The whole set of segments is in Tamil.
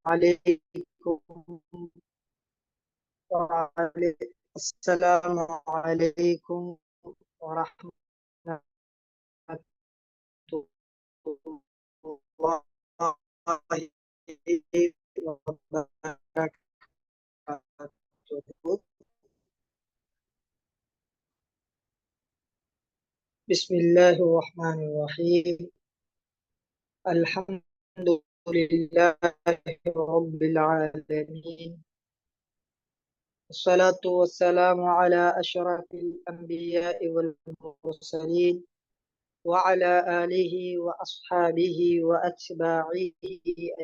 عليكم السلام عليكم ورحمة الله وبركاته. بسم الله الرحمن الرحيم. الحمد لله رب العالمين، الصلاة والسلام على أشرف الأنبياء والمرسلين وعلى آله وأصحابه وأتباعه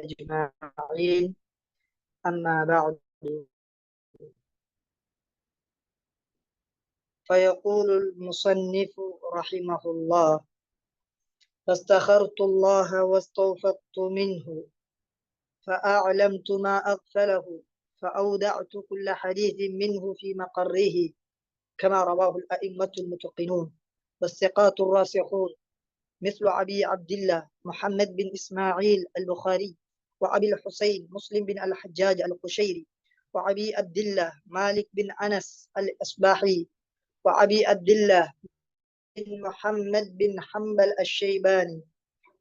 أجمعين، أما بعد. فيقول المصنف رحمه الله: فاستخرت الله واستوفقت منه، فأعلمت ما أغفله، فأودعت كل حديث منه في مقره، كما رواه الأئمة المتقنون والثقات الراسخون، مثل أبي عبد الله محمد بن إسماعيل البخاري، وأبي الحسين مسلم بن الحجاج القشيري، وأبي عبد الله مالك بن أنس الأصباحي، وأبي عبد الله بن محمد بن حنبل الشيباني،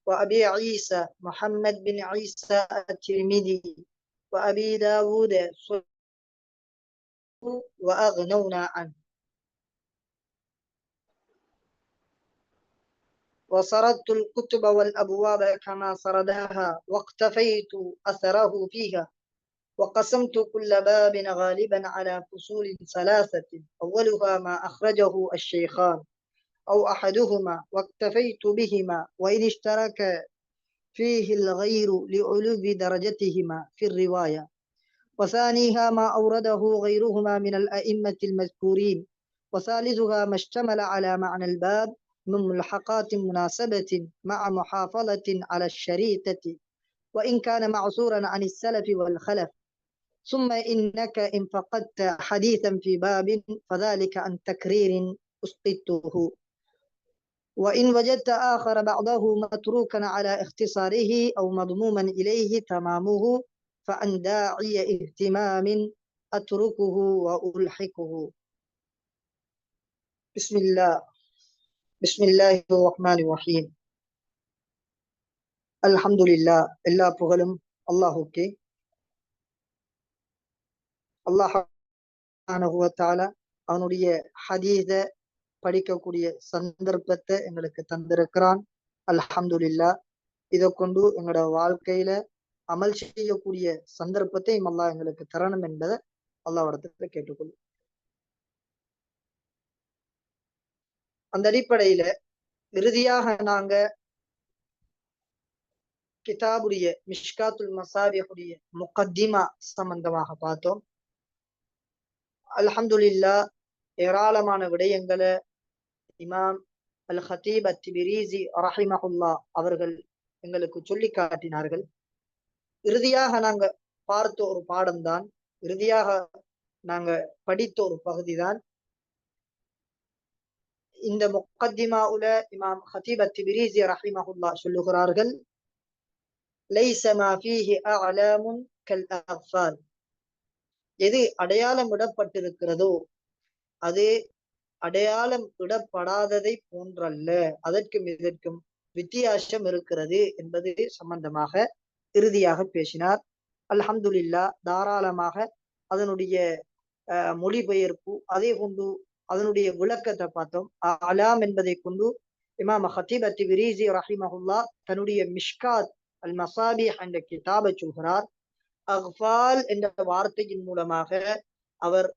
وأبي عيسى محمد بن عيسى الترمذي، وأبي داود وأغنونا عنه. وسردت الكتب والأبواب كما سردها، واقتفيت أثره فيها، وقسمت كل باب غالبا على فصول ثلاثة، أولها ما أخرجه الشيخان أو أحدهما واكتفيت بهما، وإن اشترك فيه الغير لعلو درجتهما في الرواية. وثانيها ما أورده غيرهما من الأئمة المذكورين. وثالثها ما اشتمل على معنى الباب من ملحقات مناسبة مع محافظة على الشريطة، وإن كان معصورا عن السلف والخلف. ثم إنك إن فقدت حديثا في باب فذلك عن تكرير أسقطته، وإن وجدت آخر بعضه متروكا على اختصاره أو مضموما إليه تمامه فعن داعي اهتمام أتركه وألحقه. بسم الله الرحمن الرحيم. الحمد لله. எல்லா புகழும் அல்லாஹுக்கே. அல்லாஹ் சுப்ஹானஹு வ தஆலா அவனுடைய ஹதீஸ படிக்கக்கூடிய சந்தர்ப்பத்தை எங்களுக்கு தந்திருக்கிறான். அல்ஹம்துலில்லாஹ். இதை கொண்டு எங்களோட வாழ்க்கையில அமல் செய்யக்கூடிய சந்தர்ப்பத்தை அல்லாஹ் எங்களுக்கு தரணும் என்பதை அல்லாஹ்விடத்துல கேட்டுக்கொள்ளும். அந்த அடிப்படையில இறுதியாக நாங்க கிதாபுடைய மிஷ்காத்துல் மசாபிஹுடைய முகத்திமா சம்பந்தமாக பார்த்தோம். அல்ஹம்துலில்லாஹ் ஏராளமான விடயங்களை இமாம் அல் ஹதீப் அத்திபிரிசி ரஹிமஹுல்லா அவர்கள் எங்களுக்கு சொல்லி காட்டினார்கள். இறுதியாக நாங்க பார்த்த ஒரு பாடம்தான், இறுதியாக நாங்க படித்த ஒரு பகுதிதான் இந்த முகத்திமாவுல இமாம் ஹதீப் அத்திபிரிசி ரஹிமஹுல்லா சொல்லுகிறார்கள்: லைஸ மா ஃபீஹி அஅலாமுன் கல் அஃபால். எது அடையாளம் இடப்பட்டிருக்கிறதோ அது அடையாளம் இடப்படாததை போன்றல்ல, அதற்கும் இதற்கும் வித்தியாசம் இருக்கிறது என்பது சம்பந்தமாக இறுதியாக பேசினார். அல்ஹம்துலில்லாஹ். தாராளமாக அதனுடைய மொழிபெயர்ப்பு, அதே கொண்டு அதனுடைய விளக்கத்தை பார்த்தோம். அலாம் என்பதை கொண்டு இமாம் ஹதீப் அத்திபிரிசி ரஹிமஹுல்லா தன்னுடைய மிஷ்காத் அல் மசாபிஹ் என்ற கிதாபை சொல்கிறார். அஃபால் என்ற வார்த்தையின் மூலமாக அவர்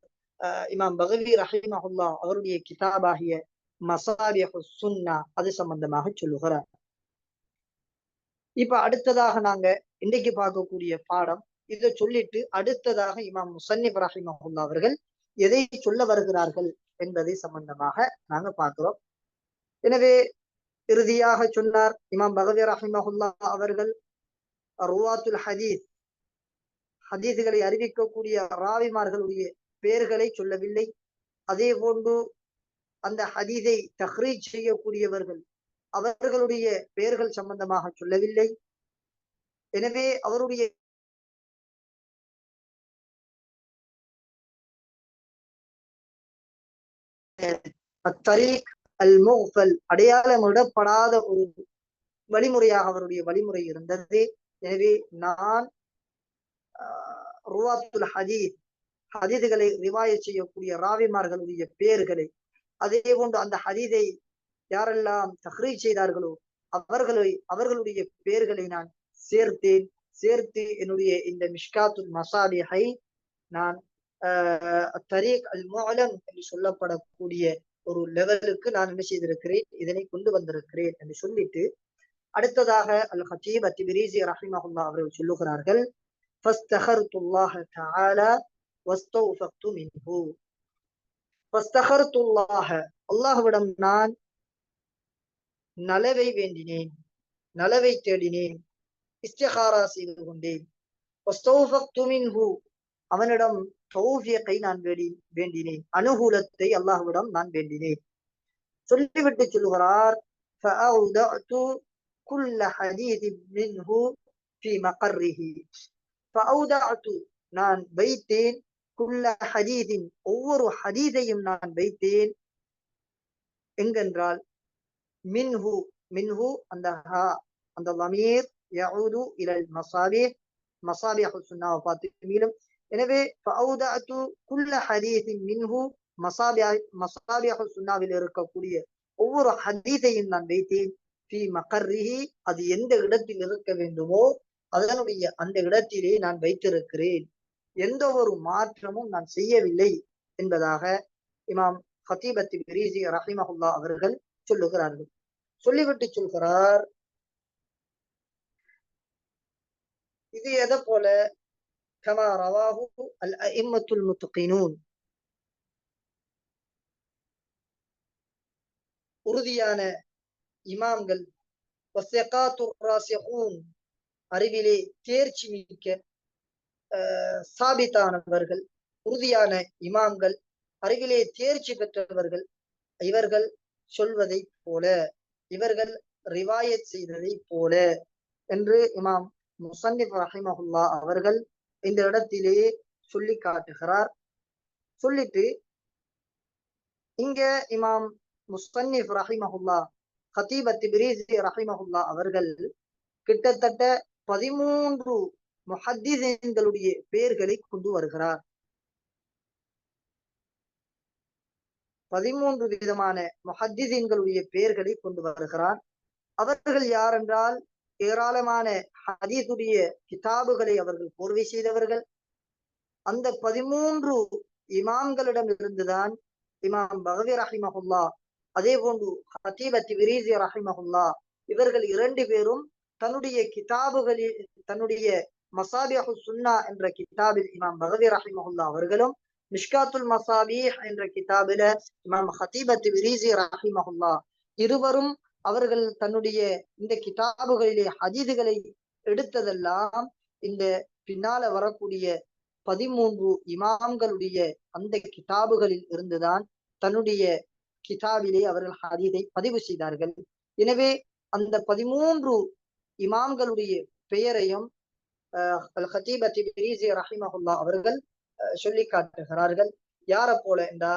இமாம் பகவி ரஹிமஹுல்லா அவருடைய கிதாபாகிய மசாபிஹு சுன்னா அது சம்பந்தமாக சொல்லுகிறார். இப்ப அடுத்ததாக நாங்க இன்றைக்கு பார்க்கக்கூடிய பாடம் இதை சொல்லிட்டு அடுத்ததாக இமாம் முஸன்னிஃப் ரஹிமஹுல்லா அவர்கள் எதை சொல்ல வருகிறார்கள் என்பதை சம்பந்தமாக நாங்க பார்க்கிறோம். எனவே இறுதியாக சொன்னார் இமாம் பகவி ரஹிமஹுல்லா அவர்கள் ருவாத்துல் ஹதீஸ், ஹதீஸ்களை அறிவிக்கக்கூடிய ராவிமார்களுடைய பெயர்களை சொல்லவில்லை. அதே போன்று அந்த ஹதீஸை தஹ்ரீஜ் செய்யக்கூடியவர்கள் அவர்களுடைய பெயர்கள் சம்பந்தமாக சொல்லவில்லை. எனவே அவருடைய அத்தரீக் அல் முஃபல் அடையாளமிடப்படாத ஒரு வழிமுறையாக அவருடைய வழிமுறை இருந்தது. எனவே நான் ருவாத்துல் ஹதீத் ஹதீதுகளை ரிவாயத் செய்யக்கூடிய ராவிமார்களுடைய பேர்களை, அதே போன்று அந்த ஹதீதை யாரெல்லாம் தஹ்ரீஜ் செய்தார்களோ அவர்களுடைய பெயர்களை நான் சேர்த்து என்னுடைய இந்த மிஷ்காத்துல் மசாபிஹை நான் தரீக் அல் முஅலம் என்று சொல்லப்படக்கூடிய ஒரு லெவலுக்கு நான் என்ன செய்திருக்கிறேன், இதனை கொண்டு வந்திருக்கிறேன் என்று சொல்லிட்டு அடுத்ததாக அல் ஹதீப் அத்-திப்ரிஸி ரஹிமஹுல்லாஹ் அவர்கள் சொல்லுகிறார்கள், ஃபஸ்தஹர்துல்லாஹ தஆலா வஸ்தௌஃபக்து மின்ஹு. ஃபஸ்தஹர்துல்லாஹ அல்லாஹ்விடம் நான் நலவை வேண்டினேன், நலவை தேடினேன், இஸ்திகாரா செய்து கொண்டேன். வஸ்தௌஃபக்து மின்ஹு அவனிடம் தௌஃபீகை நான் வேண்டினேன், அனுகூலத்தை அல்லாஹ்விடம் நான் வேண்டினேன். சொல்லிவிட்டு சொல்லுகிறார், ஃபஅவுதஅது குல்ல ஹதீஸின் மின்ஹு ஃபீ மகர்ரிஹி. ஃபஅவுதஅது நான் வைத்தேன், குல்ல ஹதீஸின் ஒவ்வொரு ஹதீஸையும் நான் வைத்தேன் எங்கென்றால் மின்ஹு மின்ஹு அந்த லமீர் யஊது இலல் மசாபிஹ் மசாபிஹு சுன்னாவை பார்த்து மீளும். எனவே ஃபஅவுதஅது குல்ல ஹதீஸின் மின்ஹு மசாபிஹு சுன்னாவில் இருக்கக்கூடிய ஒவ்வொரு ஹதீஸையும் நான் வைத்தேன், ஃபீ மகர்ரிஹி அது எந்த இடத்தில் இருக்க வேண்டுமோ அதனுடைய அந்த இடத்திலே நான் வைத்திருக்கிறேன், எந்த ஒரு மாற்றமும் நான் செய்யவில்லை என்பதாக இமாம் ஹதீப் அத்-திப்ரிஸி ரஹிமஹுல்லாஹ் அவர்கள் சொல்லுகிறார்கள். சொல்லிவிட்டு சொல்கிறார், இது எதை போல, கமா ரவாஹு அல் அஇம்மத்துல் முத்தகீனூன் உறுதியான இமாம்கள், வஸ்ஸகாத்துர் ராசிகூன் அறிவிலே தேர்ச்சி மிக்க சாபித்தானவர்கள், உறுதியான இமாம்கள், அறிவிலே தேர்ச்சி பெற்றவர்கள், இவர்கள் சொல்வதை போல, இவர்கள் ரிவாயத் செய்ததை போல என்று இமாம் முஸன்னிஃப் ரஹிமஹுல்லாஹ் அவர்கள் இந்த இடத்திலே சொல்லி காட்டுகிறார். சொல்லிட்டு இங்க இமாம் முஸன்னிஃப் ரஹிமஹுல்லாஹ் ஹதீப் அத்-திப்ரிஸி ரஹிமஹுல்லாஹ் அவர்கள் கிட்டத்தட்ட 13 முஹத்திஸீன்களுடைய பெயர்களை கொண்டு வருகிறார். 13 விதமான முஹத்திஸீன்களுடைய பெயர்களை கொண்டு வருகிறார். அவர்கள் யார் என்றால் ஏராளமான ஹதீஸுடைய கிதாபுகளை அவர்கள் கோர்வை செய்தவர்கள். அந்த 13 இமாம்களிடம் இருந்துதான் இமாம் பகவி ரஹிமஹுல்லாஹ், அதே போன்று ஹதீப் அத்-திப்ரிஸி ரஹிமஹுல்லாஹ் இவர்கள் 2 பேரும் தன்னுடைய கிதாபுகளில், தன்னுடைய மசாபிஹு சுன்னா என்ற கிதாபில் இமாம் பகவி ரஹிமஹுல்லாஹ் அவர்களும், மிஷ்காத்துல் மசாபிஹ் என்ற கிதாபில இமாம் ஹதீப் அத்-திப்ரிஸி ரஹிமஹுல்லாஹ் இருவரும் அவர்கள் தன்னுடைய இந்த கிதாபுகளிலே ஹதீதுகளை எடுத்ததெல்லாம் இந்த பின்னால வரக்கூடிய 13 இமாம்களுடைய அந்த கிதாபுகளில் இருந்துதான் தன்னுடைய கிதாபிலே அவர்கள் ஹதீதை பதிவு செய்தார்கள். எனவே அந்த 13 இமாம்களுடைய பெயரையும் அல் ஹதீப் அத்-திப்ரிஸி ரஹிமஹுல்லாஹ் அவர்கள் சொல்லி காட்டுகிறார்கள். யார போல என்றா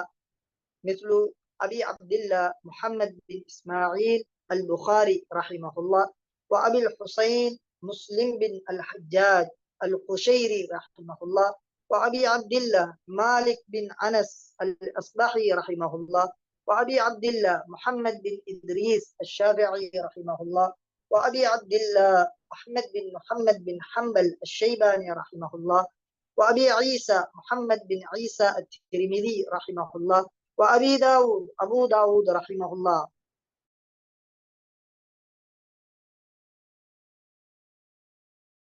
மிஸ்லு அபி அப்துல்லா முஹம்மத் பின் இஸ்மாயில் البخاري رحمه الله، وأبي الحسين مسلم بن الحجاج القشيري رحمه الله، وأبي عبد الله مالك بن أنس الأصبحي رحمه الله، وأبي عبد الله محمد بن إدريس الشافعي رحمه الله، وأبي عبد الله أحمد بن محمد بن حنبل الشيباني رحمه الله، وأبي عيسى محمد بن عيسى الترمذي رحمه الله، وأبي داود أبو داود رحمه الله،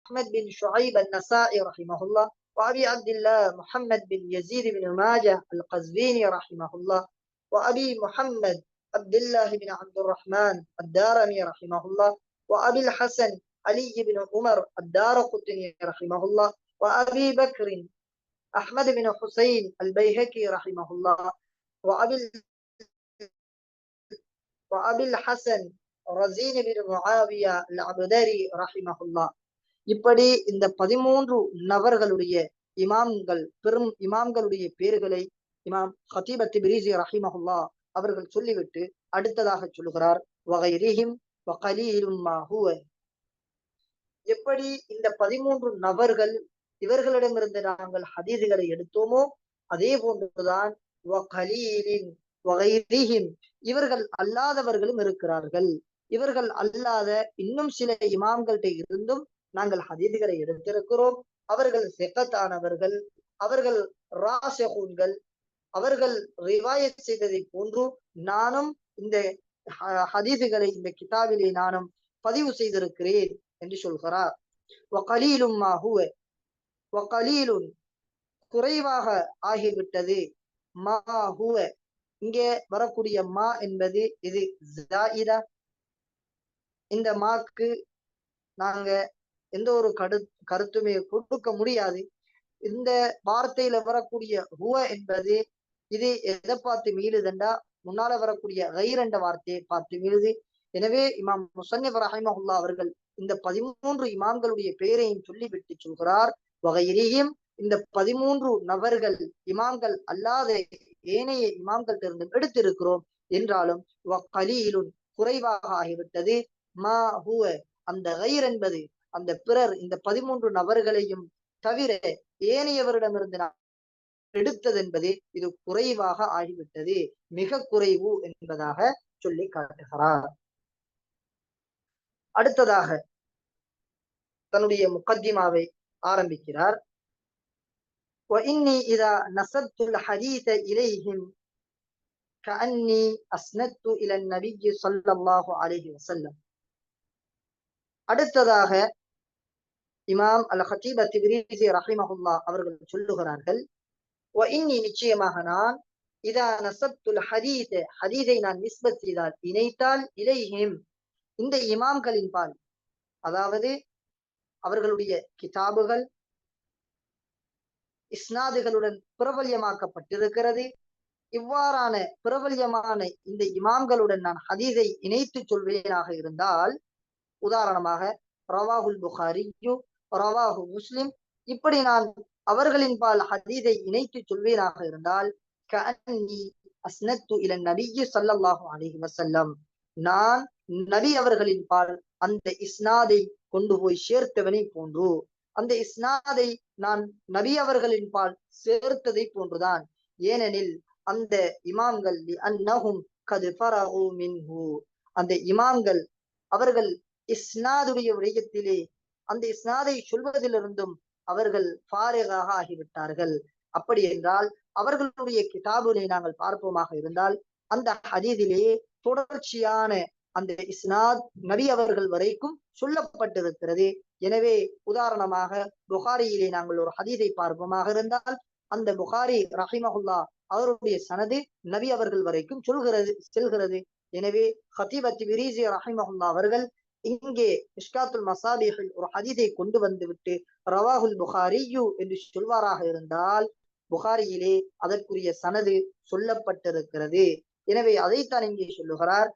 أحمد بن شعيب النسائي رحمه الله، وأبي عبد الله محمد بن يزيد بن ماجه القزويني رحمه الله، وأبي محمد عبد الله بن عبد الرحمن الدارمي رحمه الله، وأبي الحسن علي بن عمر الدارقطني رحمه الله، وأبي بكر أحمد بن حسين البيهقي رحمه الله، وأبي الحسن رزين بن معاوية العبدري رحمه الله. இப்படி இந்த 13 நபர்களுடைய இமாம்கள், பெரும் இமாம்களுடைய பேர்களை இமாம் ஹதீப் அத்-திப்ரிஸி ரஹிமஹுல்லா அவர்கள் சொல்லிவிட்டு அடுத்ததாக சொல்லுகிறார், வகைரிஹிம் வகலீலும் மா ஹுவ. எப்படி இந்த 13 நபர்கள் இவர்களிடமிருந்து நாங்கள் ஹதீதுகளை எடுத்தோமோ அதே போன்றுதான் வகலீலின் வகைரிஹிம் இவர்கள் அல்லாதவர்களும் இருக்கிறார்கள். இவர்கள் அல்லாத இன்னும் சில இமாம்கள்ட்ட இருந்தும் நாங்கள் ஹதீதுகளை எடுத்திருக்கிறோம். அவர்கள் சிகத்தானவர்கள், அவர்கள் ராசிகூன்கள், அவர்கள் ரிவாயத் செய்ததை போன்று நானும் இந்த ஹதீதுகளை இந்த கிதாபிலே நானும் பதிவு செய்திருக்கிறேன் என்று சொல்கிறார். வகலீலும் மா ஹுவ, வகலீலுன் குறைவாக ஆகிவிட்டது, மா ஹுவ இங்கே வரக்கூடிய மா என்பது இது ஜாயிதா. இந்த மாக்கு நாங்க எந்த ஒரு கருத்துமே கொடுக்க முடியாது. இந்த வார்த்தையில வரக்கூடிய ஹுவ என்பது இது எதை பார்த்து மீளுதுண்டா முன்னால வரக்கூடிய கைர் என்ற வார்த்தையை பார்த்து மீளுது. எனவே இமாம் முஸன்னிஃப் ரஹிமஹுல்லாஹ் அவர்கள் இந்த 13 இமாம்களுடைய பெயரையும் சொல்லிவிட்டு சொல்கிறார், வகைரிஹிம் இந்த 13 நபர்கள் இமாம்கள் அல்லாத ஏனைய இமாம்கள் இருந்து எடுத்திருக்கிறோம் என்றாலும் வகலீலுன் குறைவாக ஆகிவிட்டது, மா ஹுவ அந்த கைர் என்பது அந்த பிறர் இந்த 13 நபர்களையும் தவிர ஏனையவரிடமிருந்து நான் எடுத்தது என்பது இது குறைவாக ஆகிவிட்டது, மிக குறைவு என்பதாக சொல்லி காட்டுகிறார். அடுத்ததாக தன்னுடைய முகத்திமாவை ஆரம்பிக்கிறார். وإني إذا نسبت الحديث إليهم كأني أسندت إلى النبي صلى الله عليه وسلم. அடுத்ததாக இமாம் அல்-ஹதீப் அத்-திப்ரிஸி ரஹிமஹுல்லாஹ் அவர்கள் சொல்லுகிறார்கள், وإني நிச்சயமாக நான் இதா நஸப்துல் ஹதீஸ ஹதீஸை நான் நிஸ்பத் செய்தால் இணைத்தால் இலைஹிம் இந்த இமாம்களின் பால், அதாவது அவர்களுடைய கிதாபுகள் இஸ்னாதுகளுடன் பிரபல்யமாக்கப்பட்டிருக்கிறது. இவ்வாறான பிரபல்யமான இந்த இமாம்களுடன் நான் ஹதீஸை இணைத்து சொல்வேனாக இருந்தால், உதாரணமாக ரவாஹுல் புகாரியு, ரவாஹு முஸ்லிம், இப்படி நான் அவர்களின் பால் ஹதீஸை இணைத்து சொல்வேனாக இருந்தால், கஅன்னி அஸ்னத்து இல நபியி ஸல்லல்லாஹு அலைஹி வஸல்லம் நான் நபி அவர்களின் பால் அந்த இஸ்னாதை கொண்டு போய் சேர்த்தவனை போன்று, அந்த இஸ்னாதை நான் நபி அவர்களின் பால் சேர்த்ததை போன்றுதான். ஏனெனில் அந்த இமாம்கள் அன்னஹும் கது ஃபரஹு மின்ஹு அந்த இமாம்கள் அவர்கள் இஸ்னாதுடைய விடயத்திலே அந்த இஸ்னாதை சொல்வதிலிருந்தும் அவர்கள் ஃபாரிகாக ஆகிவிட்டார்கள். அப்படி என்றால் அவர்களுடைய கிதாபுகளை நாங்கள் பார்ப்போமாக இருந்தால் அந்த ஹதீஸிலே தொடர்ச்சியான அந்த இஸ்னாத் நபி அவர்கள் வரைக்கும் சொல்லப்பட்டிருக்கிறது. எனவே உதாரணமாக புகாரியிலே நாங்கள் ஒரு ஹதீஸை பார்ப்போமாக இருந்தால் அந்த புகாரி ரஹிமஹுல்லா அவருடைய சனது நபி அவர்கள் வரைக்கும் செல்கிறது. எனவே ஹதீப் அத்-திப்ரிஸி ரஹிமஹுல்லா அவர்கள் இங்கே மிஷ்காத்துல் மசாபிஹில் ஒரு ஹதீஸை கொண்டு வந்து விட்டு ரவாஹுல் புகாரியு என்று சொல்வாராக இருந்தால் புகாரியிலே அதற்குரிய சனது சொல்லப்பட்டிருக்கிறது. எனவே அதைத்தான் இங்கே சொல்லுகிறார்,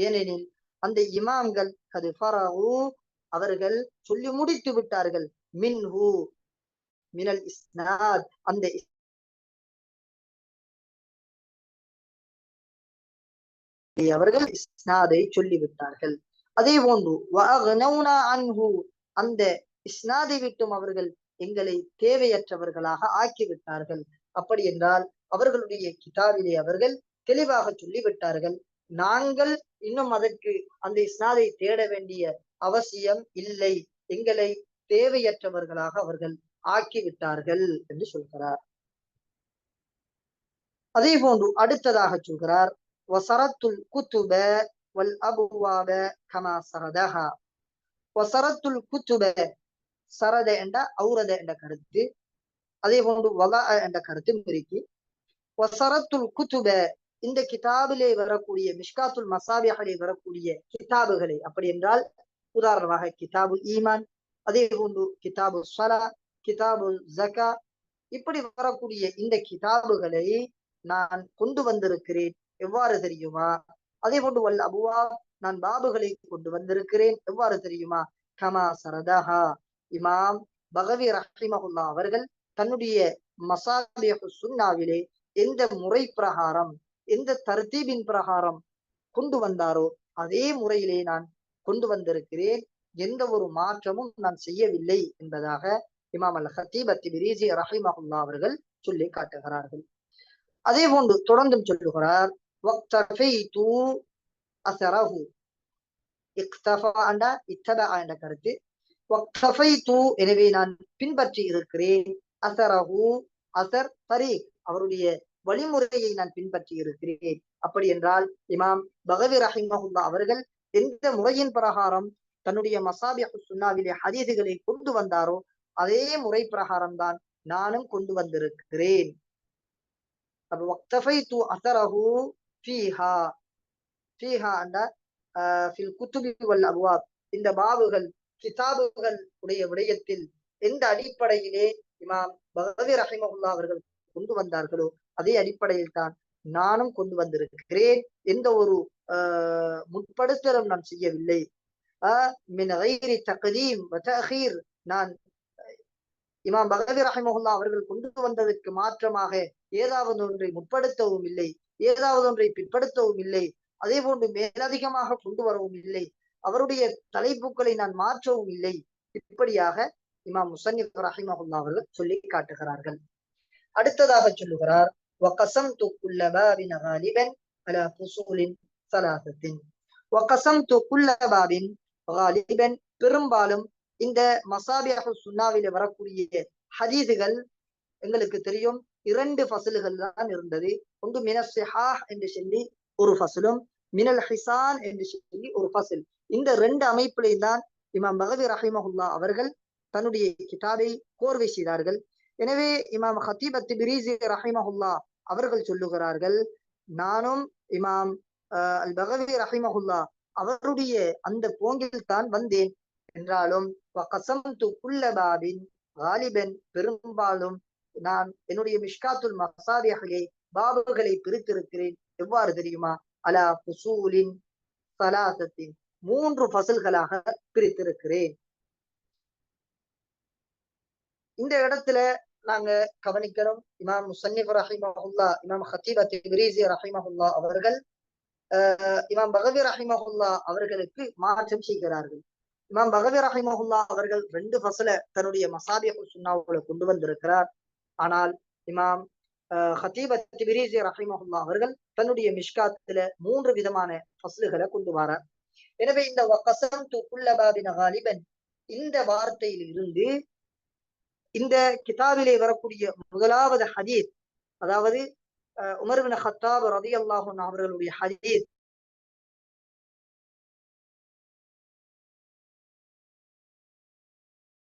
ஏனெனில் அந்த இமாம்கள் கது ஃபரஹு அவர்கள் சொல்லி முடித்து விட்டார்கள், மின்ஹு மினல் இஸ்னாத் அந்த அவர்கள் இஸ்னாதை சொல்லிவிட்டார்கள். அதே போன்று வஅக்னௌனா அன்ஹு அந்த இஸ்னாதை விட்டும் அவர்கள் எங்களை தேவையற்றவர்களாக ஆக்கிவிட்டார்கள். அப்படி என்றால் அவர்களுடைய கிதாபிலே அவர்கள் தெளிவாக சொல்லிவிட்டார்கள், நாங்கள் இன்னும் அதற்கு அந்த இஸ்னாதை தேட வேண்டிய அவசியம் இல்லை, எங்களை தேவையற்றவர்களாக அவர்கள் ஆக்கிவிட்டார்கள் என்று சொல்கிறார். அதே போன்று அடுத்ததாக சொல்கிறார், வசரத்துல் குத்துப வல் அபுவாப கமா சரதஹா. வசரத்துல் குத்துப சரத என்ற ஔரத என்ற கருத்து, அதே போன்று வலா என்ற கருத்து இருக்கு. வசரத்துல் குத்துப இந்த கிதாபிலே வரக்கூடிய மிஷ்காத்துல் மசாபிஹிலே வரக்கூடிய கிதாபுகளை, அப்படி என்றால் உதாரணமாக கிதாபுல் ஈமான், அதே போன்று கிதாபு ஸலா, கிதாபு ஜக்கா, இப்படி வரக்கூடிய இந்த கிதாபுகளை நான் கொண்டு வந்திருக்கிறேன். எவ்வாறு தெரியுமா? அதே போன்று வல் அபுவா நான் பாபுகளை கொண்டு வந்திருக்கிறேன். எவ்வாறு தெரியுமா? கமா சரதஹா. இமாம் பகவி ரஹிமஹுல்லா அவர்கள் தன்னுடைய மசாபிஹு சுன்னாவிலே எந்த முறை பிரகாரம் எந்த தர்தீபின் பிரகாரம் கொண்டு வந்தாரோ அதே முறையிலே நான் கொண்டு வந்திருக்கிறேன், எந்த ஒரு மாற்றமும் நான் செய்யவில்லை என்பதாக இமாம் அல் ஹத்தீப் அத்திபிரிசி ரஹிமஹுல்லா அவர்கள் சொல்லி காட்டுகிறார்கள். அதே போன்று தொடர்ந்தும் சொல்லுகிறார், வக்தஃபைது அஸரஹு. இக்தஃபா என்ற இத்தபா என்ற கருத்து. வக்தஃபைது எனவே நான் பின்பற்றி இருக்கிறேன், அஸரஹு அஸர் தரீக் அவருடைய வழிமுறையை நான் பின்பற்றி இருக்கிறேன். அப்படி என்றால் இமாம் பகவி ரஹிமஹுல்லா அவர்கள் எந்த முறையின் பிரகாரம் தன்னுடைய மசாபிஹு சுன்னாவிலே ஹதீதுகளை கொண்டு வந்தாரோ அதே முறை பிரகாரம் தான் நானும் கொண்டு வந்திருக்கிறேன். அப்ப வக்தஃபைது அஸரஹு ஃபீஹா. ஃபீஹா என்ற ஃபில் குத்துபி வல் அப்வாப் இந்த பாபுகள் கிதாபுகள் உடைய விடயத்தில் எந்த அடிப்படையிலே இமாம் பகவி ரஹிமஹுல்லா அவர்கள் கொண்டு வந்தார்களோ அதே அடிப்படையில் தான் நானும் கொண்டு வந்திருக்கிறேன். எந்த ஒரு முற்படுத்தலும் நான் செய்யவில்லை. மின் கைரி தக்தீம் வ தஅഖீர். நான் இமாம் பகவி ரஹிமஹுல்லா அவர்கள் கொண்டு வந்ததற்கு மாற்றமாக ஏதாவது ஒன்றை முற்படுத்தவும் இல்லை, ஏதாவது ஒன்றை பிற்படுத்தவும் இல்லை, அதே போன்று மேலதிகமாக கொண்டு வரவும் இல்லை, அவருடைய தலைப்புகளை நான் மாற்றவும் இல்லை. இப்படியாக இமாம் முஸன்னிஃப் ரஹிமஹுல்லா அவர்கள் சொல்லி காட்டுகிறார்கள். அடுத்ததாக சொல்லுகிறார், وقسمت كل باب غالبا على فصول ثلاثة. وقسمت كل باب غالبا பெரும்பாலும் இந்த மசாபிஹு சுன்னாவிலே வரக்கூடிய ஹதீதுகள் எங்களுக்கு தெரியும், 2 ஃபஸ்ல்கள் தான் இருந்தது. ஒன்று மினஸ் ஸிஹாஹ் என்று சொல்லி ஒரு ஃபஸ்லும், மினல் ஹிசான் என்று சொல்லி ஒரு ஃபஸ்ல். இந்த 2 அமைப்பிலே தான் இமாம் பகவி ரஹிமஹுல்லா அவர்கள் தன்னுடைய கிதாபை கோர்வை செய்தார்கள். எனவே இமாம் ஹத்தீப் அத்திபிரிசி ரஹிமஹுல்லா அவர்கள் சொல்லுகிறார்கள், நானும் இமாம் அல் பகவி ரஹிமஹுல்லா அவருடைய அந்த போங்கில் தான் வந்தேன். என்றாலும் வகஸம்து குல்ல பாபின் காலிபன் பெரும்பாலும் நான் என்னுடைய மிஷ்காத்துல் மசாபிஹிலே பாபுகளை பிரித்திருக்கிறேன். எவ்வாறு தெரியுமா? அலா ஃபுசூலின் ஸலாஸத்தின் 3 ஃபஸ்ல்களாக பிரித்திருக்கிறேன். இந்த இடத்துல நாங்க கவனிக்கிறோம், இமாம் முஸன்னிஃப் ரஹிமஹுல்லா இமாம் ஹத்தீப் அத்திபிரிசி ரஹிமஹுல்லா அவர்கள் இமாம் பகவி ரஹிமஹுல்லா அவர்களுக்கு மாற்றம் செய்கிறார்கள். இமாம் பகவி ரஹிமஹுல்லா அவர்கள் 2 ஃபஸ்ல தன்னுடைய மசாபிஹு சுன்னாவுல கொண்டு வந்திருக்கிறார். ஆனால் இமாம் ஹத்தீப் அத்திபிரிசி ரஹிமஹுல்லா அவர்கள் தன்னுடைய மிஷ்காத்துல 3 விதமான ஃபஸ்ல்களை கொண்டு வரார். எனவே இந்த வகஸம்து குல்ல பாபின் காலிபன் இந்த வார்த்தையில் இருந்து இந்த கிதாபிலே வரக்கூடிய முதலாவது ஹதீஸ், அதாவது உமர் இப்னு கத்தாப் ரலியல்லாஹு அன்ஹு அவர்களுடைய ஹதீஸ்,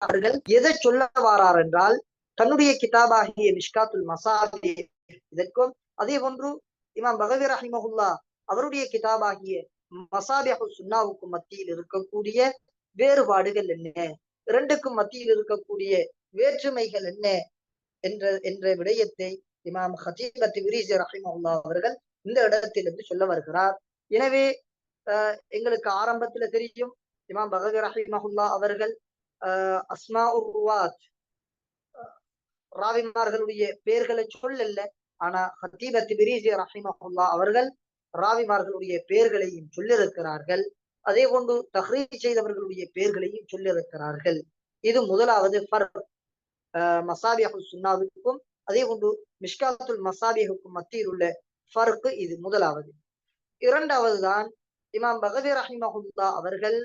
அவர்கள் எதை சொல்ல வாரார் என்றால் தன்னுடைய கிதாபாகிய மிஷ்காத்துல் மசாபி இதற்கும், அதே போன்று இமாம் பகவி ரஹிமஹுல்லா அவருடைய கிதாபாகிய மசாபிஹு சுன்னாவுக்கும் மத்தியில் இருக்கக்கூடிய வேறுபாடுகள் என்ன, 2க்கும் மத்தியில் இருக்கக்கூடிய வேற்றுமைகள் என்ன என்ற விடயத்தை இமாம் ஹத்தீப் அத்திபிரிசி ரஹிமஹுல்லா அவர்கள் இந்த இடத்திலிருந்து சொல்ல வருகிறார். எனவே எங்களுக்கு ஆரம்பத்துல தெரியும், இமாம் பகவி ரஹிமஹுல்லா அவர்கள் அஸ்மாஉர் ருவாத் ராவிமார்களுடைய பெயர்களை சொல்லல. ஆனா ஹத்தீப் அத்திபிரிசி ரஹிமஹுல்லா அவர்கள் ராவிமார்களுடைய பெயர்களையும் சொல்லியிருக்கிறார்கள். அதே போன்று தஹ்ரீஜ் செய்தவர்களுடைய பெயர்களையும் சொல்லியிருக்கிறார்கள். இது முதலாவது ஃபர்க் மசாபிஹு சுன்னாவுக்கும் அதே போன்று மிஷ்காத்துல் மசாபிஹுக்கும் மத்தியில் உள்ள ஃபர்க். இது முதலாவது. இரண்டாவது தான் இமாம் பகவி ரஹிமஹுல்லா அவர்கள்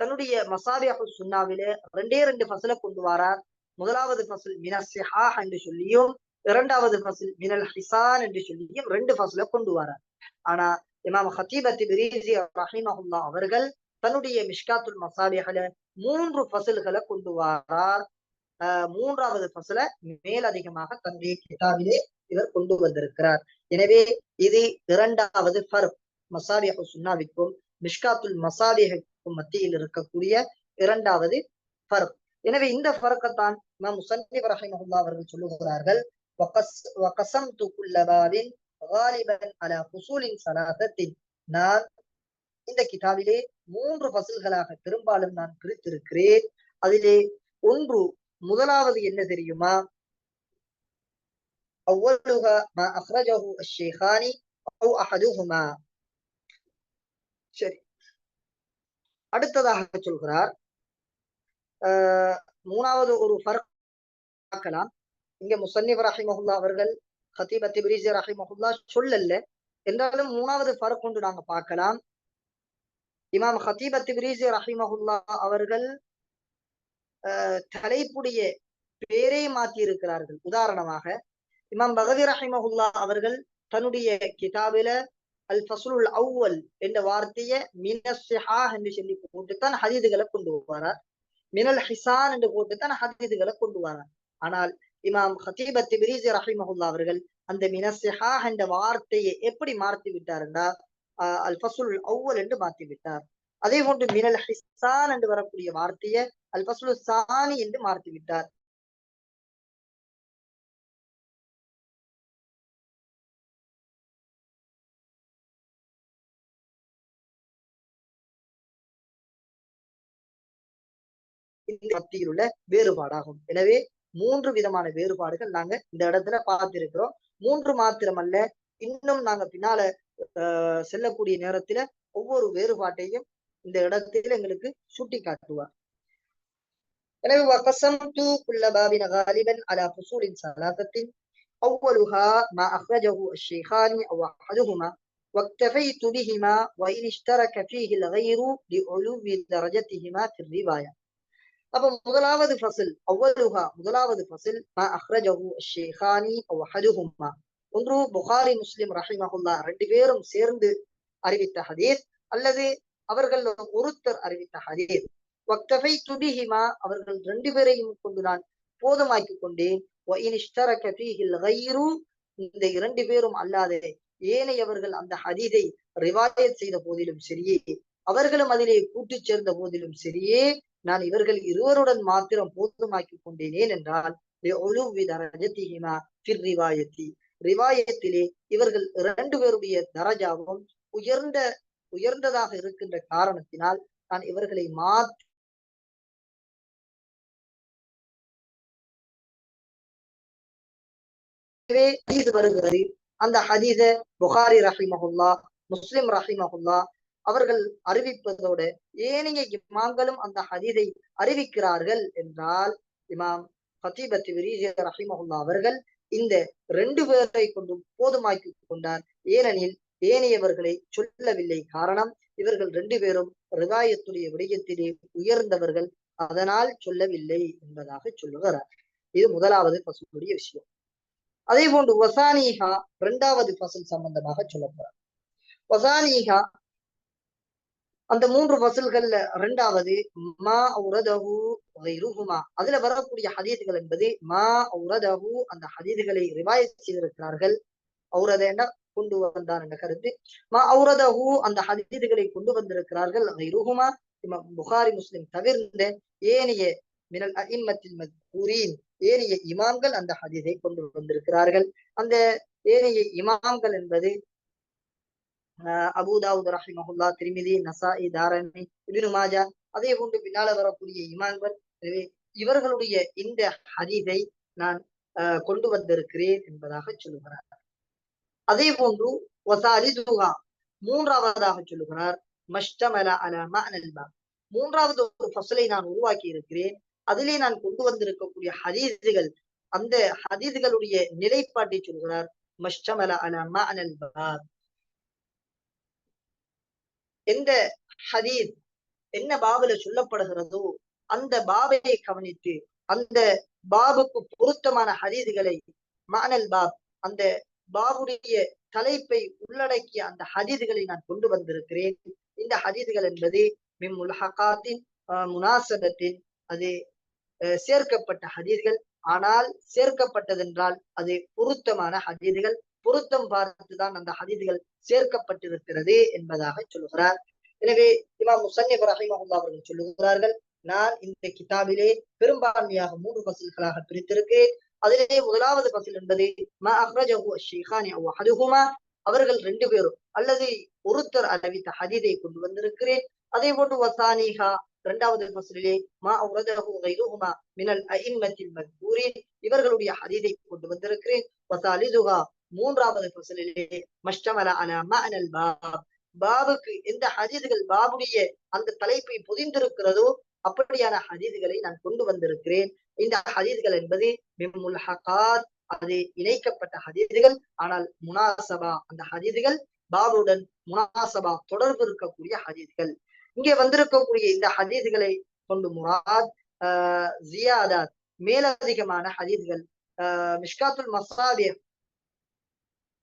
தன்னுடைய மசாபிஹு சுன்னாவிலே 2 ஃபஸ்ல கொண்டு வரார். முதலாவது ஃபஸ்ல் மினஸ் ஸிஹாஹ் என்று சொல்லியும், இரண்டாவது ஃபஸ்ல் மினல் ஹிசான் என்று சொல்லியும் 2 ஃபஸ்ல கொண்டு வரார். ஆனா இமாம் ஹத்தீப் அத்திபிரிசி ரஹிமஹுல்லா அவர்கள் தன்னுடைய மிஷ்காத்துல் மசாபிஹ்ல 3 ஃபஸ்ல்களை கொண்டு வரார். 3வது ஃபஸ்ல மேலதிகமாக தன்னுடைய கிதாபிலே இவர் கொண்டு வந்திருக்கிறார். எனவே இது இரண்டாவது ஃபர்க், மசாபிஹு சுன்னாவிற்கும் மிஷ்காத்துல் மசாபிஹுக்கும் மத்தியில் இருக்கக்கூடிய இரண்டாவது ஃபர்க். எனவே இந்த ஃபர்க்கத்தான் இமாம் முஸன்னிஃப் ரஹிமஹுல்லா அவர்கள் சொல்லுகிறார்கள், வகஸம்து குல்ல பாபின் காலிபன் அலா ஃபுசூலின் ஸலாஸத்தின். நான் இந்த கிதாபிலே 3 ஃபஸ்ல்களாக பெரும்பாலும் நான் பிரித்திருக்கிறேன். அதிலே ஒன்று, முதலாவது என்ன தெரியுமா? அவ்வலுஹா மா அக்ரஜஹு அஷ்-ஷைኻனி அவ் அஹதுஹுமா. சரி, அடுத்ததாக சொல்கிறார், மூணாவது ஒரு ஃபர்க் பார்க்கலாம். இங்க முஸன்னிஃப் ரஹிமஹுல்லாஹ் அவர்கள் கதீப் அத்-திப்ரிஸி ரஹிமஹுல்லாஹ் சொல்லல, என்றாலும் மூணாவது ஃபர்க் கொண்டு நாங்க பார்க்கலாம். இமாம் கதீப் அத்-திப்ரிஸி ரஹிமஹுல்லாஹ் அவர்கள் தலைப்புடைய பேரை மாற்றி இருக்கிறார்கள். உதாரணமாக இமாம் பகவி ரஹிமஹுல்லாஹ் அவர்கள் தன்னுடைய கிதாபில அல் ஃபஸ்லுல் அவ்வல் என்ற வார்த்தையை மினஸ் ஸிஹாஹ் என்று சொல்லி போட்டுத்தான் ஹதீதுகளை கொண்டு வரார். மினல் ஹிசான் என்று போட்டுத்தான் ஹதீதுகளை கொண்டு வரார். ஆனால் இமாம் கதீப் அத்-திப்ரிஸி ரஹிமஹுல்லாஹ் அவர்கள் அந்த மினஸ் ஸிஹாஹ் என்ற வார்த்தையை எப்படி மாற்றி விட்டார் என்றால் அல் ஃபஸ்லுல் அவ்வல் என்று மாற்றி விட்டார். அதே போன்று மினல் ஹிசான் என்று வரக்கூடிய வார்த்தையை அல் ஃபஸ்லு சானி என்று மாற்றி விட்டார். மத்தியில் உள்ள வேறுபாடாகும். எனவே 3 விதமான வேறுபாடுகள் நாங்க இந்த இடத்துல பார்த்திருக்கிறோம். 3 மாத்திரமல்ல, இன்னும் நாங்க பின்னால செல்லக்கூடிய நேரத்துல ஒவ்வொரு வேறுபாட்டையும் இந்த இடத்துல எங்களுக்கு சுட்டி காட்டுவார். எனவே வகஸம்து குல்ல பாபின் காலிபன் அலா ஃபுசூலின் ஸலாஸத்தின் அவ்வலுஹா மா அக்ரஜஹு அஷ்-ஷைኻனி அவ் அஹதுஹுமா واكتفيت بهما وإن اشترك فيه الغير لعلو درجتهما في الرواية. அப்ப முதலாவது ஃபஸ்ல் அவ்வலுஹா, முதலாவது ஃபஸ்ல் மா அக்ரஜஹு அஷ்-ஷைኻனி அவ் அஹதுஹுமா, ஒன்று புகாரி முஸ்லிம் ரஹிமஹுல்லாஹ் 2 பேரும் சேர்ந்து அறிவித்த ஹதீஸ் அல்லது அவர்கள் ஒருத்தர் அறிவித்த ஹதீஸ். வக்தஃபைது பிஹிமா, அவர்கள் 2 பேரையும் கொண்டு நான் போதுமாக்கி கொண்டேன். வஇன் இஷ்தரக ஃபீஹில் கைரு, இந்த 2 பேரும் அல்லாத ஏனையவர்கள் அந்த ஹதீஸை ரிவாயத் செய்த போதிலும் சரியே, அவர்களும் அதிலே கூட்டு சேர்ந்த போதிலும் சரியே, நான் இவர்கள் இருவருடன் மாத்திரம் போதுமாக்கி கொண்டேன் என்றால் ரிவாயத்திலே இவர்கள் 2 பேருடைய தரஜாவும் உயர்ந்ததாக இருக்கின்ற காரணத்தினால் நான் இவர்களை வருகிறது. அந்த ஹதீஸ புகாரி ரஹிமஹுல்லாஹ், முஸ்லிம் ரஹிமஹுல்லாஹ் அவர்கள் அறிவிப்பதோடு ஏனைய இமாம்களும் அந்த ஹதீஸை அறிவிக்கிறார்கள் என்றால் இமாம் கதீப் அத்-திப்ரிஸி ரஹிமஹுல்லாஹ் அவர்கள் இந்த 2 பேரை கொண்டு போதுமாக்கி கொண்டார். ஏனெனில் ஏனையவர்களை சொல்லவில்லை. காரணம், இவர்கள் 2 பேரும் ரிவாயத்துடைய விடயத்திலே உயர்ந்தவர்கள், அதனால் சொல்லவில்லை என்பதாக சொல்லுகிறார். இது முதலாவது ஃபஸ்லுடைய விஷயம். அதே போன்று வசானிஹா, 2வது ஃபஸ்ல் சம்பந்தமாக சொல்லப்படுறார். வசானிஹா அந்த 3 ஃபஸ்ல்கள்ல 2வது மா அவுரதஹு கைருஹுமா, அதுல வரக்கூடிய ஹதீஸ்கள் என்பது மா அவுரதஹு, அந்த ஹதீஸ்களை ரிவாயத் செய்திருக்கிறார்கள். அவுரத என்ன கொண்டு வந்தார் என்ற கருத்து. மா அவுரதஹு, அந்த ஹதீஸ்களை கொண்டு வந்திருக்கிறார்கள். கைருஹுமா, புகாரி முஸ்லிம் தவிர்ந்த ஏனைய மினல் அஇம்மத்தில் மத்கூரீன், ஏனைய இமாம்கள் அந்த ஹதீஸை கொண்டு வந்திருக்கிறார்கள். அந்த ஏனைய இமாம்கள் என்பது அபூ தாவூத் ரஹிமஹுல்லாஹ், திர்மிதி, நசாஇ, தாரமி, இப்னு மாஜா, அதே போன்று பின்னால வரக்கூடிய இமாம்கள். இவர்களுடைய இந்த ஹதீஸை நான் கொண்டு வந்திருக்கிறேன் என்பதாக சொல்லுகிறார். அதே போன்று வசாலிதுஹா, 3வதாக சொல்லுகிறார் மஷ்தமல அலா மஅனல் பாப், 3வது ஒரு ஃபஸ்லை நான் உருவாக்கி இருக்கிறேன். அதிலே நான் கொண்டு வந்திருக்கக்கூடிய ஹதீஸ்கள், அந்த ஹதீஸ்களுடைய நிலைப்பாட்டை சொல்கிறார். மஷ்தமல அலா மஅனல் பாப், எந்த ஹதீஸ் என்ன பாபுல சொல்லப்படுகிறதோ அந்த பாபை கவனித்து அந்த பாபுக்கு பொருத்தமான ஹதீஸ்களை, மஅனல் பாப், அந்த பாபுடைய தலைப்பை உள்ளடக்கிய அந்த ஹதீஸ்களை நான் கொண்டு வந்திருக்கிறேன். இந்த ஹதீஸ்கள் என்பது மின் முல்ஹகாத்தின் முனாசபத்தின், அது சேர்க்கப்பட்ட ஹதீஸ்கள். ஆனால் சேர்க்கப்பட்டதென்றால் அது பொருத்தமான ஹதீஸ்கள், பொருத்தம் பார்த்துதான் அந்த ஹதீஸ்கள் சேர்க்கப்பட்டிருக்கிறது என்பதாக சொல்லுகிறார். எனவே இமாம் முஸன்னிஃப் ரஹிமஹுல்லாஹ் அவர்கள் சொல்லுகிறார்கள், நான் இந்த கிதாபிலே பெரும்பான்மையாக 3 ஃபஸ்ல்களாக பிரித்திருக்கிறேன். அதிலே முதலாவது ஃபஸ்ல் என்பது மா அக்ரஜஹு அஷ்-ஷைኻனி அவ் அஹதுஹுமா, அவர்கள் 2 பேரும் அல்லது ஒருத்தர் அறிவித்த ஹதீதை கொண்டு வந்திருக்கிறேன். அதே போன்று வசானிஹா 2வது ஃபஸ்லிலே மா அவ்ரதஹு கைருஹுமா மினல் அஇம்மத்தில் மத்கூரின் இவர்களுடைய ஹதீதை கொண்டு வந்திருக்கிறேன். வசாலிதுஹா 3வது ஃபஸ்லிலே மஷ்டமல அலா மஅனல் பாப் பாபுக்கு எந்த ஹதீதுகள் பாபுடைய அந்த தலைப்பை பொதிந்திருக்கிறதோ அப்படியான ஹதீதுகளை நான் கொண்டு வந்திருக்கிறேன். இந்த ஹதீதுகள் என்பது மிம்முல் ஹகாத் அது இணைக்கப்பட்ட ஹதீதுகள். ஆனால் முனாசபா அந்த ஹதீதுகள் பாபுடன் முனாசபா தொடர்பு இருக்கக்கூடிய ஹதீதுகள். இங்கே வந்திருக்கக்கூடிய இந்த ஹதீதுகளை கொண்டு முராத் ஜியாதாத் மேலதிகமான ஹதீதுகள் மிஷ்காத்துல் மசாபிர்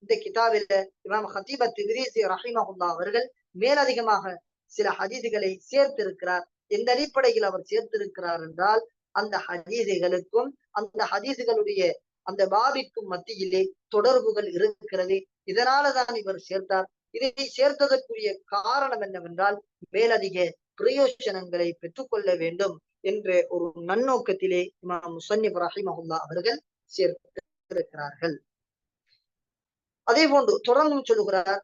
இந்த கிதாபில் இமாம் ஹத்தீப் அத்-திப்ரிஸி ரஹிமஹுல்லாஹ் அவர்கள் மேலதிகமாக சில ஹதீதுகளை சேர்த்திருக்கிறார். எந்த அடிப்படையில் அவர் சேர்த்திருக்கிறார் என்றால் அந்த ஹதீதுகளுக்கும் அந்த ஹதீதுகளுடைய அந்த பாபிக்கும் மத்தியிலே தொடர்புகள் இருக்கிறது. இதனாலதான் இவர் சேர்த்தார். இதை சேர்த்ததற்குரிய காரணம் என்னவென்றால் மேலதிக பிரயோஜனங்களை பெற்றுக்கொள்ள வேண்டும் என்ற ஒரு நன்னோக்கத்திலே இமாம் முஸன்னிஃப் ரஹிமஹுல்லாஹ் அவர்கள் சேர்த்திருக்கிறார்கள். அதே போன்று தொடர்ந்தும் சொல்லுகிறார்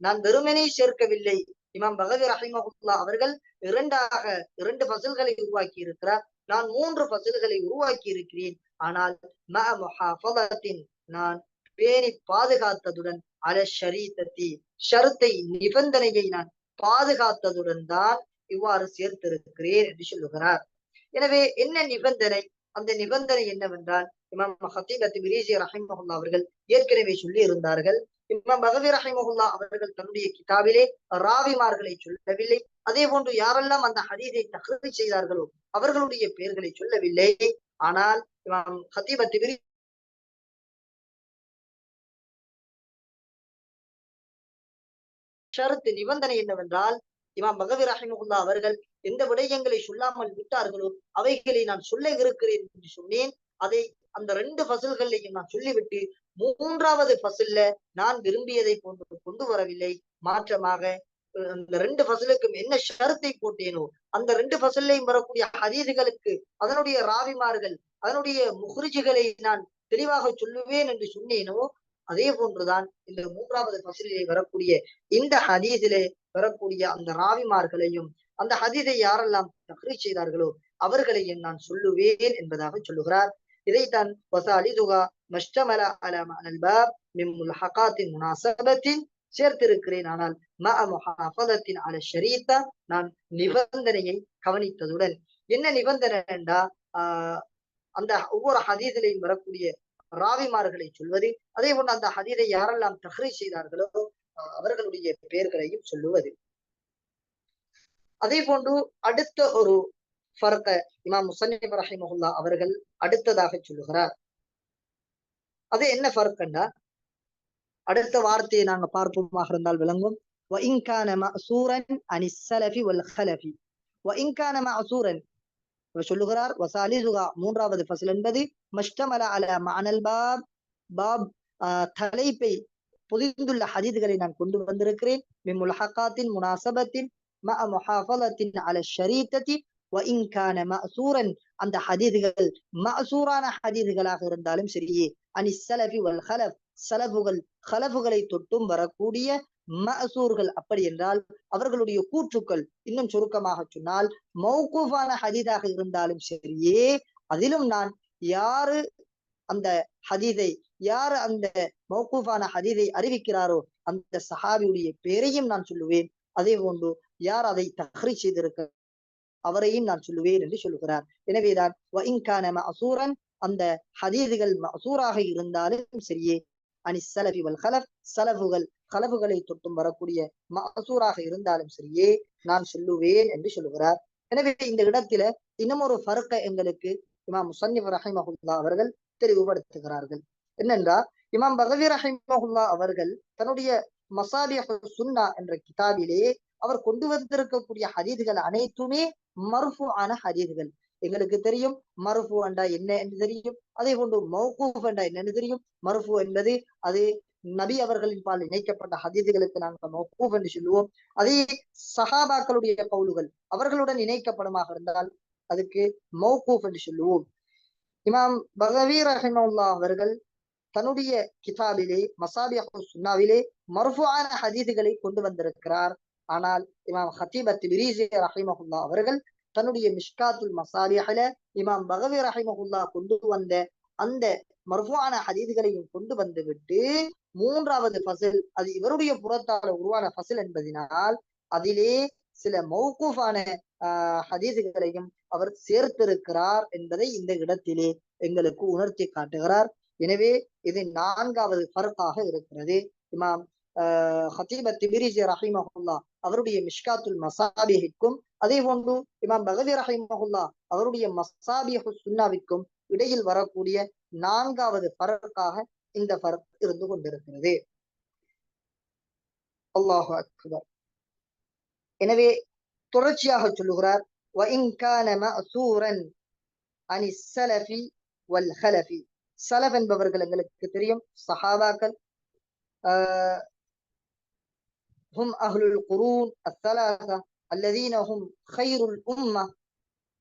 நான் வெறுமனே சேர்க்கவில்லை. இமாம் பகவி ரஹிமஹுல்லாஹ் அவர்கள் 2 ஃபஸல்களை உருவாக்கி இருக்கிறார். நான் 3 ஃபஸல்களை உருவாக்கி இருக்கிறேன். ஆனால் நான் பேணி பாதுகாத்ததுடன் அல ஷரீத்தத்தி ஷருத்தை நிபந்தனையை நான் பாதுகாத்ததுடன் தான் இவ்வாறு சேர்த்திருக்கிறேன் என்று சொல்லுகிறார். எனவே என்ன நிபந்தனை? அந்த நிபந்தனை என்னவென்றால் இமாம் ஹத்தீப் அத்-திப்ரிஸி ரஹிமஹுல்லாஹ் அவர்கள் ஏற்கனவே சொல்லி இருந்தார்கள். இமாம் பகவி ரஹிமஹுல்லாஹ் அவர்கள் தன்னுடைய கிதாபிலே ராவிமார்களை சொல்லவில்லை. அதே போன்று யாரெல்லாம் அந்த ஹதீஸை தஹ்ரீஜ் செய்தார்களோ அவர்களுடைய பெயர்களை சொல்லவில்லை. ஆனால் இமாம் ஹத்தீப் அத்-திப்ரிஸி ஷரத்து நிபந்தனை என்னவென்றால் இமாம் பகவி ரஹிமஹுல்லாஹ் அவர்கள் எந்த விடயங்களை சொல்லாமல் விட்டார்களோ அவைகளை நான் சொல்ல இருக்கிறேன் என்று சொன்னேன். அதை அந்த 2 ஃபஸல்களையும் நான் சொல்லிவிட்டு 3வது ஃபஸல்ல நான் விரும்பியதை போன்று கொண்டு வரவில்லை. மாற்றமாக அந்த 2 ஃபஸலுக்கும் என்ன ஷரத்தை போட்டேனோ அந்த 2 ஃபஸல்லையும் வரக்கூடிய ஹதீதுகளுக்கு அதனுடைய ராவிமார்கள் அதனுடைய முஹ்ரிஜுகளை நான் தெளிவாக சொல்லுவேன் என்று சொன்னேனோ அதே போன்றுதான் இந்த 3வது ஃபஸலிலே வரக்கூடிய இந்த ஹதீஸிலே வரக்கூடிய அந்த ராவிமார்களையும் அந்த ஹதீஸை யாரெல்லாம் தஹ்ரீஜ் செய்தார்களோ அவர்களையும் நான் சொல்லுவேன் என்பதாக சொல்லுகிறார். இதைத்தான் வசாலிதுஹா மஷ்டமல அலா மஅனல் பாப் மின் முல்ஹகாத்தின் முனாசபத்தின் சேர்த்திருக்கிறேன். ஆனால் மஅ முஹாஃபதத்தின் அல ஷரீத்தா நான் நிபந்தனையை கவனித்ததுடன் என்ன நிபந்தனை என்றா அந்த ஒவ்வொரு ஹதீஸிலையும் வரக்கூடிய ராவிமார்களை சொல்வது, அதே போன்று அந்த ஹதீஸை யாரெல்லாம் தஹ்ரீஜ் செய்தார்களோ அவர்களுடைய பெயர்களையும் சொல்லுவது. அதே போன்று அடுத்த ஒரு ஃபர்க இமாம் முஸன்னிஃப் ரஹிமஹுல்லாஹ் அவர்கள் அடுத்ததாக சொல்லுகிறார். அது என்ன ஃபர்கண்டா அடுத்த வார்த்தையை நாங்க பார்ப்போமாக இருந்தால் விளங்கும். وَإِنْ كَانَ مَأْثُورًا عَنِ السَّلَفِ وَالْخَلَفِ وَإِنْ كَانَ مَأْثُورًا சொல்லுகிறார். வசாலிதுஹா 3வது ஃபஸல் என்பது மஷ்டமல அலா மஅனல் பாப் பாப் தலைப்பை பொதிந்துள்ள ஹதீதுகளை நான் கொண்டு வந்திருக்கிறேன். மின் முல்ஹகாத்தின் முனாசபத்தின் மஅ முஹாஃபலத்தின் அல ஷரீத்தத்தி வஇன் கான மஅசூரன் அந்த ஹதீதுகள் மஅசூரான ஹதீதுகளாக இருந்தாலும் சரியே அனி ஸலஃபி வல் ஹலஃப் ஸலஃபுகள் ஹலஃபுகளை தொட்டும் வரக்கூடிய மஅசூர்கள் அப்படி என்றால் அவர்களுடைய கூற்றுக்கள் இன்னும் சுருக்கமாக சொன்னால் மௌகூஃபான ஹதீதாக இருந்தாலும் சரியே அதிலும் நான் யாரு அந்த ஹதீதை யார் அந்த மௌகூஃபான ஹதீதை அறிவிக்கிறாரோ அந்த சஹாபியுடைய பெயரையும் நான் சொல்லுவேன். அதே போன்று யார் அதை தஹ்ரீஜ் செய்திருக்க அவரையும் நான் சொல்லுவேன் என்று சொல்லுகிறார். எனவேதான் மஅசூரன் அந்த ஹதீதுகள் மஅசூராக இருந்தாலும் சரியே அனி ஸலஃபி வல் ஹலஃப் ஸலஃபுகள் ஹலஃபுகளை தொட்டும் வரக்கூடிய மஅசூராக இருந்தாலும் சரியே நான் சொல்லுவேன் என்று சொல்லுகிறார். எனவே இந்த இடத்துல இன்னும் ஒரு ஃபர்க எங்களுக்கு இமாம் முஸன்னிஃப் ரஹிமஹுல்லாஹ் அவர்கள் தெளிவுபடுத்துகிறார்கள். என்னென்றால் இமாம் பகவி ரஹிமஹுல்லாஹ் அவர்கள் தன்னுடைய மசாபிஹ் சுன்னா என்ற கிதாபிலே அவர் கொண்டு வந்திருக்கக்கூடிய ஹதீதுகள் அனைத்துமே மர்ஃபூஆன ஹதீதுகள். எங்களுக்கு தெரியும் மர்ஃபூ என்றா என்ன என்று தெரியும். அதே போன்று மௌகூஃப் என்றா என்னன்னு தெரியும். மர்ஃபூ என்பது அது நபி அவர்களின் பால் இணைக்கப்பட்ட ஹதீதுகளுக்கு நாங்கள் மௌகூஃப் என்று சொல்லுவோம். அதே சஹாபாக்களுடைய கவுலுகள் அவர்களுடன் இணைக்கப்படுமாக இருந்தால் அதுக்கு மௌகூஃப் என்று சொல்லுவோம். இமாம் பகவி ரஹிமஹுல்லா அவர்கள் தன்னுடைய கிதாபிலே மசாபிஹு சுன்னாவிலே மர்ஃபுஆன ஹதீதுகளை கொண்டு வந்திருக்கிறார். ஆனால் இமாம் ஹத்தீப் அத்-திப்ரிஸி ரஹிமஹுல்லா அவர்கள் தன்னுடைய மிஷ்காத்துல் மசாபிஹ்ல இமாம் பகவி ரஹிமஹுல்லா கொண்டு வந்த அந்த மர்ஃபுஆன ஹதீதுகளையும் கொண்டு வந்து விட்டு மூன்றாவது ஃபஸல், அது இவருடைய புறத்தால உருவான ஃபஸல் என்பதனால் அதிலே சில மௌகூஃபான ஹதீதுகளையும் அவர் சேர்த்திருக்கிறார் என்பதை இந்த இடத்திலே எங்களுக்கு உணர்த்தி காட்டுகிறார். எனவே இது நான்காவது ஃபர்காக இருக்கிறது. இமாம் ஹத்தீப் அத்-திப்ரிஸி ரஹிமஹுல்லா அவருடைய மிஷ்காத்துல் மசாபிஹிற்கும் அதே போன்று இமாம் பகவி ரஹிமஹுல்லா அவருடைய மசாபிஹு சுன்னாவிற்கும் இடையில் வரக்கூடிய நான்காவது ஃபர்காக இந்த ஃபர்க் இருந்து கொண்டிருக்கிறது. அல்லாஹு அக்பர். எனவே தொடர்ச்சியாக சொல்லுகிறார், وَإِنْ كَانَ مَأْثُورًا عَنِ السَّلَفِ وَالْخَلَفِ. சலஃப் என்பவர்கள் எங்களுக்கு தெரியும், சஹாபாக்கள், ஹும் அஹ்லுல் குரூன் அஸ்ஸலாஸா அல்லதீன ஹும் கைருல் உம்ம.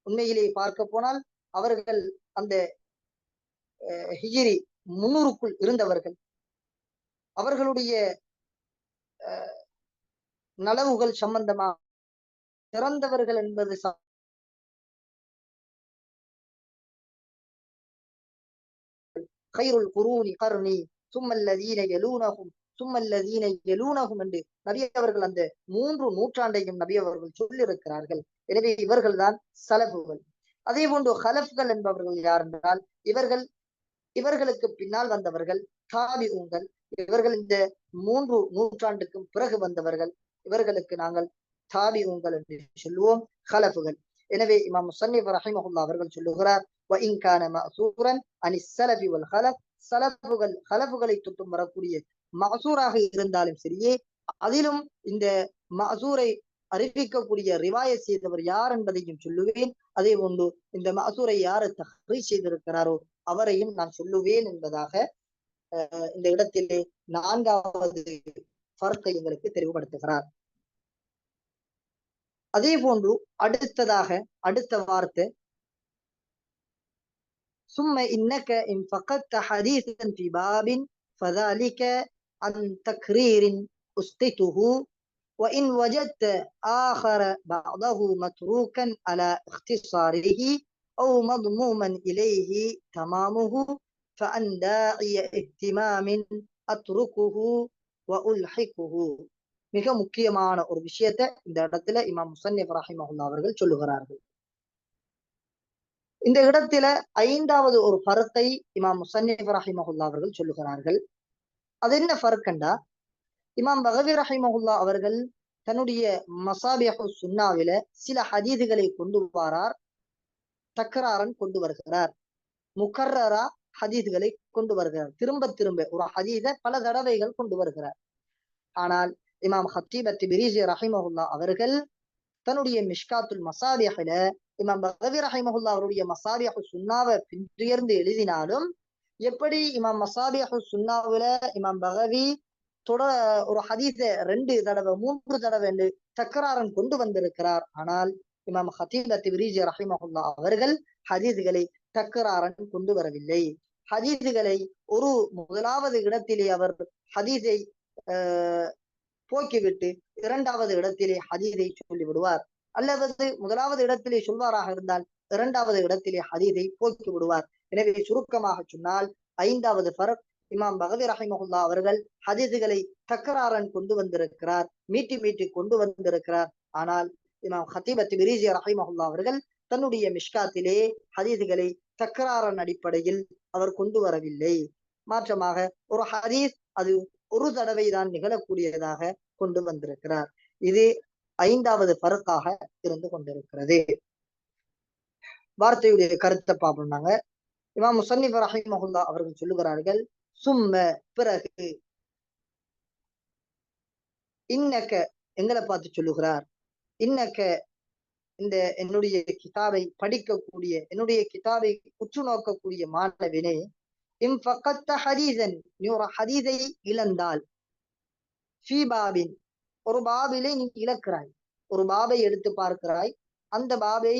உண்மையிலே பார்க்க போனால் அவர்கள் அந்த ஹிஜ்ரி 300க்குள் இருந்தவர்கள். அவர்களுடைய நலவுகள் சம்பந்தமாக சிறந்தவர்கள் என்பது கைருல் குரூனி கர்னி சும்மல்லதீன யலூனஹும் சும்மல்லதீன யலூனஹும் என்று நபி அவர்கள் அந்த 3 நூற்றாண்டையும் நபி அவர்கள் சொல்லியிருக்கிறார்கள். எனவே இவர்கள் தான் சலஃபுகள். அதே போன்று ஹலஃப்கள் என்பவர்கள் யார் என்றால் இவர்களுக்கு பின்னால் வந்தவர்கள் தாபிஊன்கள். இவர்கள் இந்த 3 நூற்றாண்டுக்கும் பிறகு வந்தவர்கள். இவர்களுக்கு நாங்கள் தாபிஊன்கள் என்று சொல்லுவோம், ஹலஃபுகள். எனவே இமாம் முஸன்னிஃப் ரஹிமஹுல்லாஹ் அவர்கள் சொல்லுகிறார், وَإِنْ كَانَ مَأْثُورًا عَنِ السَّلَفِ وَالْخَلَفِ. சலஃபுகள் ஹலஃபுகளை தொட்டும் வரக்கூடிய மஅசூராக இருந்தாலும் சரியே, அதிலும் இந்த மஅசூரை அறிவிக்கக்கூடிய ரிவாயத் செய்தவர் யார் என்பதையும் சொல்லுவேன். அதே போன்று இந்த மஅசூரை யார் தஹ்ரீஜ் செய்திருக்கிறாரோ அவரையும் நான் சொல்லுவேன் என்பதாக இந்த இடத்திலே நான்காவது ஃபர்கை எங்களுக்கு தெளிவுபடுத்துகிறார். அதே போன்று அடுத்த வார்த்தை, ثم إنك إن فقدت حديثا في باب فذلك عن تكرير أسقطه وإن وجدت آخر بعضه متروكا على اختصاره أو مضموما إليه تمامه فأن داعي اهتمام أتركه وألحقه. மிக முக்கியமான ஒரு விஷயத்தை இந்த இடத்துல இமாம் முஸன்னிஃப் ரஹிமஹுல்லாஹ் அவர்கள் சொல்லுகிறார்கள். இந்த இடத்துல 5வது ஒரு ஃபர்கை இமாம் முஸன்னிஃப் ரஹிமஹுல்லாஹ் அவர்கள் சொல்லுகிறார்கள். அது என்ன ஃபர்க்ண்டா, இமாம் பகவி ரஹிமஹுல்லாஹ் அவர்கள் தன்னுடைய மசாபிஹு சுன்னாவில சில ஹதீதுகளை கொண்டு வரார், தக்ராரன் கொண்டு வருகிறார், முகர்ரரா ஹதீதுகளை கொண்டு வருகிறார். திரும்ப திரும்ப ஒரு ஹதீத பல தடவைகள் கொண்டு வருகிறார். ஆனால் இமாம் ஹத்தீப் அத்-திப்ரிஸி ரஹிமஹுல்லாஹ் அவர்கள் தன்னுடைய மிஷ்காத்துல் மசாபிஹ்ல இமாம் பகவி ரஹிமஹுல்லாஹ் அவருடைய மசாபிஹு சுன்னாவை பின்துயர்ந்து எழுதினாலும், எப்படி இமாம் மசாபிஹு சுன்னாவுல இமாம் பகவி ஒரு ஹதீஸ 2 தடவை 3 தடவை என்று தக்ராரன் கொண்டு வந்திருக்கிறார். ஆனால் இமாம் ஹத்தீப் அத்-திப்ரிஸி ரஹிமஹுல்லாஹ் அவர்கள் ஹதீஸ்களை தக்ராரன் கொண்டு வரவில்லை. ஹதீஸ்களை ஒரு முதலாவது இடத்திலே அவர் ஹதீஸை போக்கிவிட்டு 2வது இடத்திலே ஹதீஸை சொல்லி விடுவார், அல்லது முதலாவது இடத்திலே சொல்வாராக இருந்தால் 2வது இடத்திலே ஹதீஸை போக்கி விடுவார். எனவே சுருக்கமாக சொன்னால் 5வது ஃபர்க், இமாம் பகவி ரஹிமஹுல்லாஹ் அவர்கள் ஹதீஸ்களை தக்ராரன் கொண்டு வந்திருக்கிறார், மீட்டி கொண்டு வந்திருக்கிறார். ஆனால் இமாம் ஹத்தீப் அத்-திப்ரிஸி ரஹிமஹுல்லாஹ் அவர்கள் தன்னுடைய மிஷ்காத்திலே ஹதீஸ்களை தக்ராரன் அடிப்படையில் அவர் கொண்டு வரவில்லை. மாற்றமாக ஒரு ஹதீஸ் அது ஒரு தடவை தான் நிகழக்கூடியதாக கொண்டு வந்திருக்கிறார். இது 5வது ஃபர்காக இருந்து கொண்டிருக்கிறது. வார்த்தையுடைய கருத்தை பார்ப்போம்னாங்க, இமாம் முஸன்னிஃப் ரஹிமஹுல்லாஹ் அவர்கள் சொல்லுகிறார்கள், சும்ம பிறகு, இன்னக்க எங்களை பார்த்து சொல்லுகிறார், இன்னக்க இந்த என்னுடைய கிதாபை படிக்கக்கூடிய, என்னுடைய கிதாபை உற்று நோக்கக்கூடிய மாணவனே, இம் ஃபக்கத்த ஹதீஸன், நீ ஒரு ஹதீஸை இழந்தால், ஃபீ பாபின் ஒரு பாபிலே நீ இழக்கிறாய், ஒரு பாபை எடுத்து பார்க்கிறாய், அந்த பாபை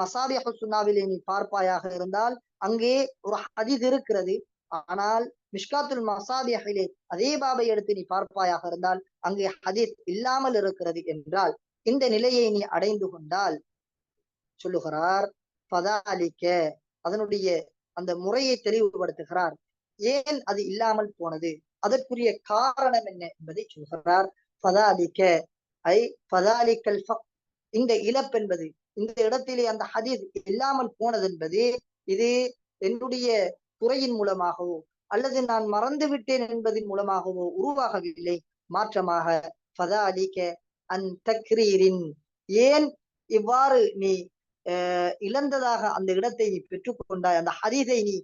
மசாபிஹு சுன்னாவிலே நீ பார்ப்பாயாக இருந்தால் அங்கே ஒரு ஹதீஸ் இருக்கிறது, ஆனால் மிஷ்காத்துல் மசாபிஹிலே அதே பாபை எடுத்து நீ பார்ப்பாயாக இருந்தால் அங்கே ஹதீஸ் இல்லாமல் இருக்கிறது என்றால், இந்த நிலையை நீ அடைந்து கொண்டால் சொல்லுகிறார் பதாலிக்க, அதனுடைய அந்த முறையை தெளிவுபடுத்துகிறார். ஏன் அது இல்லாமல் போனது, அதற்குரிய காரணம் என்ன என்பதை சொல்கிறார். பதாலிக்க ஐ பதாலிக்கல் ஃபக், இந்த இழப்பு என்பது, இந்த இடத்திலே அந்த ஹதீஸ் இல்லாமல் போனது என்பது இது என்னுடைய துறையின் மூலமாகவோ அல்லது நான் மறந்து விட்டேன் என்பதன் மூலமாகவோ உருவாகவில்லை. மாற்றமாக பதாலிக்க அன் தக்ரீரின், ஏன் இவ்வாறு நீ இழந்ததாக அந்த இடத்தை நீ பெற்றுக்கொண்டாய், அந்த ஹதீஸை நீ